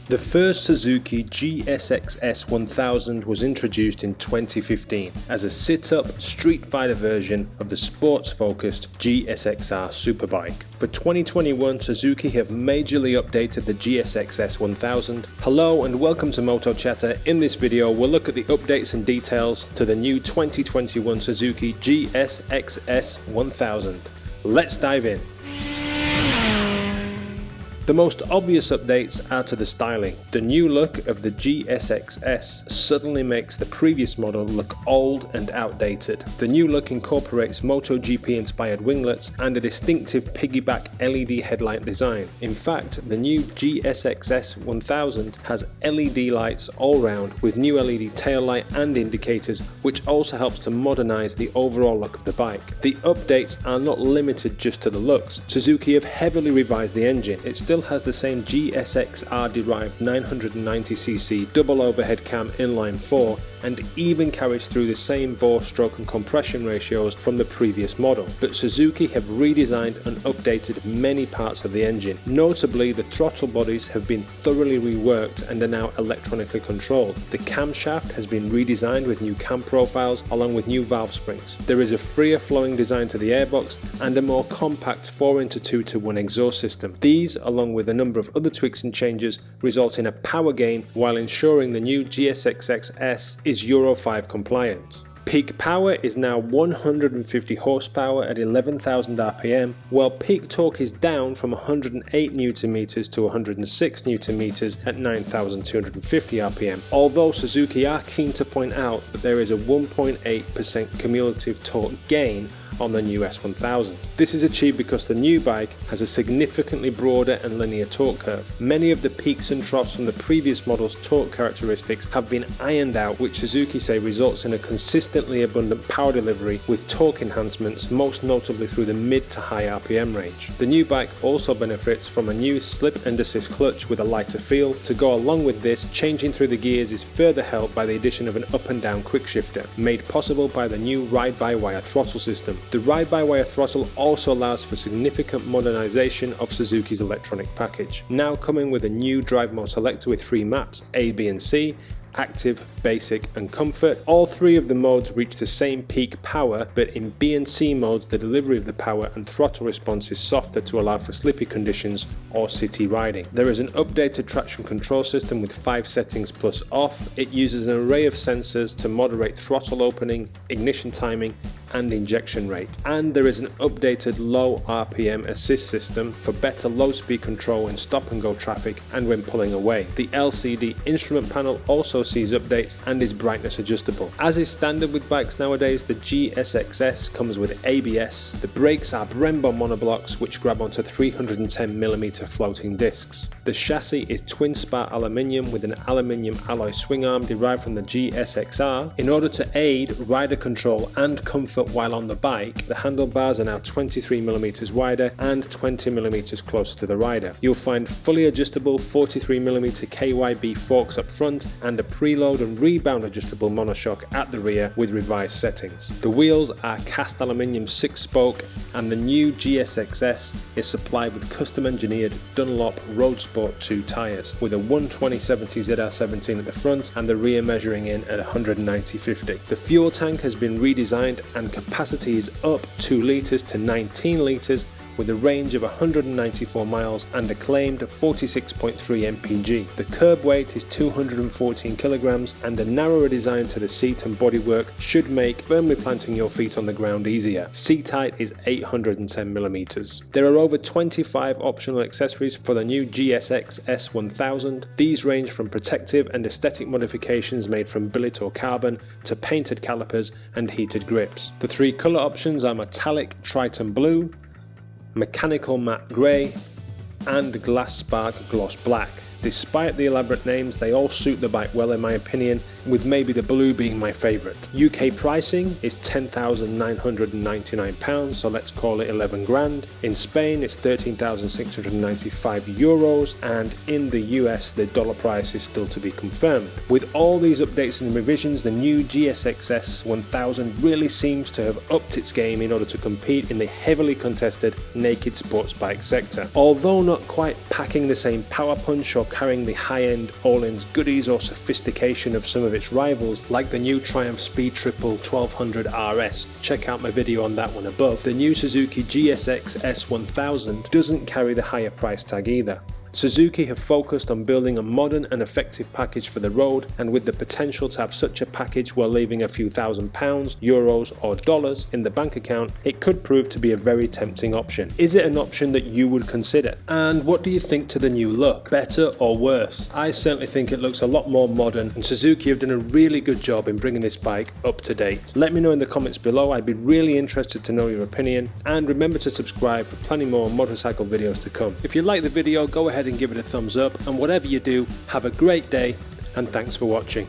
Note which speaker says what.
Speaker 1: The first Suzuki GSX S-1000 was introduced in 2015 as a sit-up street fighter version of the sports-focused GSX R superbike. For 2021, Suzuki have majorly updated the GSX S-1000. Hello and welcome to Moto Chatter. In this video, we'll look at the updates and details to the new 2021 Suzuki GSX S-1000. Let's dive in. The most obvious updates are to the styling. The new look of the GSX S suddenly makes the previous model look old and outdated. The new look incorporates MotoGP inspired winglets and a distinctive piggyback LED headlight design. In fact, the new GSX S-1000 has LED lights all round with new LED tail light and indicators, which also helps to modernize the overall look of the bike. The updates are not limited just to the looks. Suzuki have heavily revised the engine. It still has the same GSX R derived 990cc double overhead cam inline 4 and even carries through the same bore, stroke and compression ratios from the previous model, but Suzuki have redesigned and updated many parts of the engine. Notably, the throttle bodies have been thoroughly reworked and are now electronically controlled. The camshaft has been redesigned with new cam profiles along with new valve springs. There is a freer flowing design to the airbox and a more compact 4x2-to-1 exhaust system. These, along with a number of other tweaks and changes, result in a power gain while ensuring the new GSX S is Euro 5 compliant. Peak power is now 150 horsepower at 11,000 RPM, while peak torque is down from 108 Nm to 106 Nm at 9,250 RPM, although Suzuki are keen to point out that there is a 1.8% cumulative torque gain on the new S-1000. This is achieved because the new bike has a significantly broader and linear torque curve. Many of the peaks and troughs from the previous model's torque characteristics have been ironed out, which Suzuki say results in a consistently abundant power delivery with torque enhancements, most notably through the mid to high RPM range. The new bike also benefits from a new slip and assist clutch with a lighter feel. To go along with this, changing through the gears is further helped by the addition of an up and down quick shifter, made possible by the new ride-by-wire throttle system. The ride-by-wire throttle also allows for significant modernization of Suzuki's electronic package, now coming with a new drive mode selector with 3 maps, A, B and C, Active, Basic and Comfort. All 3 of the modes reach the same peak power, but in B and C modes the delivery of the power and throttle response is softer to allow for slippy conditions or city riding. There is an updated traction control system with 5 settings plus off. It uses an array of sensors to moderate throttle opening, ignition timing and injection rate. And there is an updated low RPM assist system for better low speed control in stop and go traffic and when pulling away. The LCD instrument panel also sees updates and is brightness adjustable. As is standard with bikes nowadays, the GSX S comes with ABS. The brakes are Brembo monoblocks which grab onto 310mm floating discs. The chassis is twin spar aluminium with an aluminium alloy swing arm derived from the GSX R. In order to aid rider control and comfort while on the bike, the handlebars are now 23mm wider and 20mm closer to the rider. You'll find fully adjustable 43mm KYB forks up front and a preload and rebound adjustable monoshock at the rear with revised settings. The wheels are cast aluminium 6-spoke and the new GSX S is supplied with custom engineered Dunlop Road Sport 2 tyres with a 120/70 ZR17 at the front and the rear measuring in at 190/50. The fuel tank has been redesigned and capacity is up 2 litres to 19 litres with a range of 194 miles and a claimed 46.3 mpg. The curb weight is 214 kilograms and a narrower design to the seat and bodywork should make firmly planting your feet on the ground easier. Seat height is 810mm. There are over 25 optional accessories for the new GSX S-1000. These range from protective and aesthetic modifications made from billet or carbon to painted calipers and heated grips. The 3 colour options are metallic Triton Blue, mechanical matte grey and glass spark gloss black. Despite the elaborate names, they all suit the bike well in my opinion, with maybe the blue being my favourite. UK pricing is £10,999, so let's call it 11 grand. In Spain it's €13,695, and in the US the dollar price is still to be confirmed. With all these updates and revisions, the new GSX S-1000 really seems to have upped its game in order to compete in the heavily contested naked sports bike sector. Although not quite packing the same power punch or carrying the high-end all-ins goodies or sophistication of some of its rivals, like the new Triumph Speed Triple 1200 RS. Check out my video on that one above. The new Suzuki GSX S-1000 doesn't carry the higher price tag either. Suzuki have focused on building a modern and effective package for the road, and with the potential to have such a package while leaving a few £1,000s, euros or dollars in the bank account, it could prove to be a very tempting option. Is it an option that you would consider? And what do you think to the new look? Better or worse? I certainly think it looks a lot more modern, and Suzuki have done a really good job in bringing this bike up to date. Let me know in the comments below. I'd be really interested to know your opinion, and remember to subscribe for plenty more motorcycle videos to come. If you like the video, go ahead and give it a thumbs up, and whatever you do, have a great day, and thanks for watching.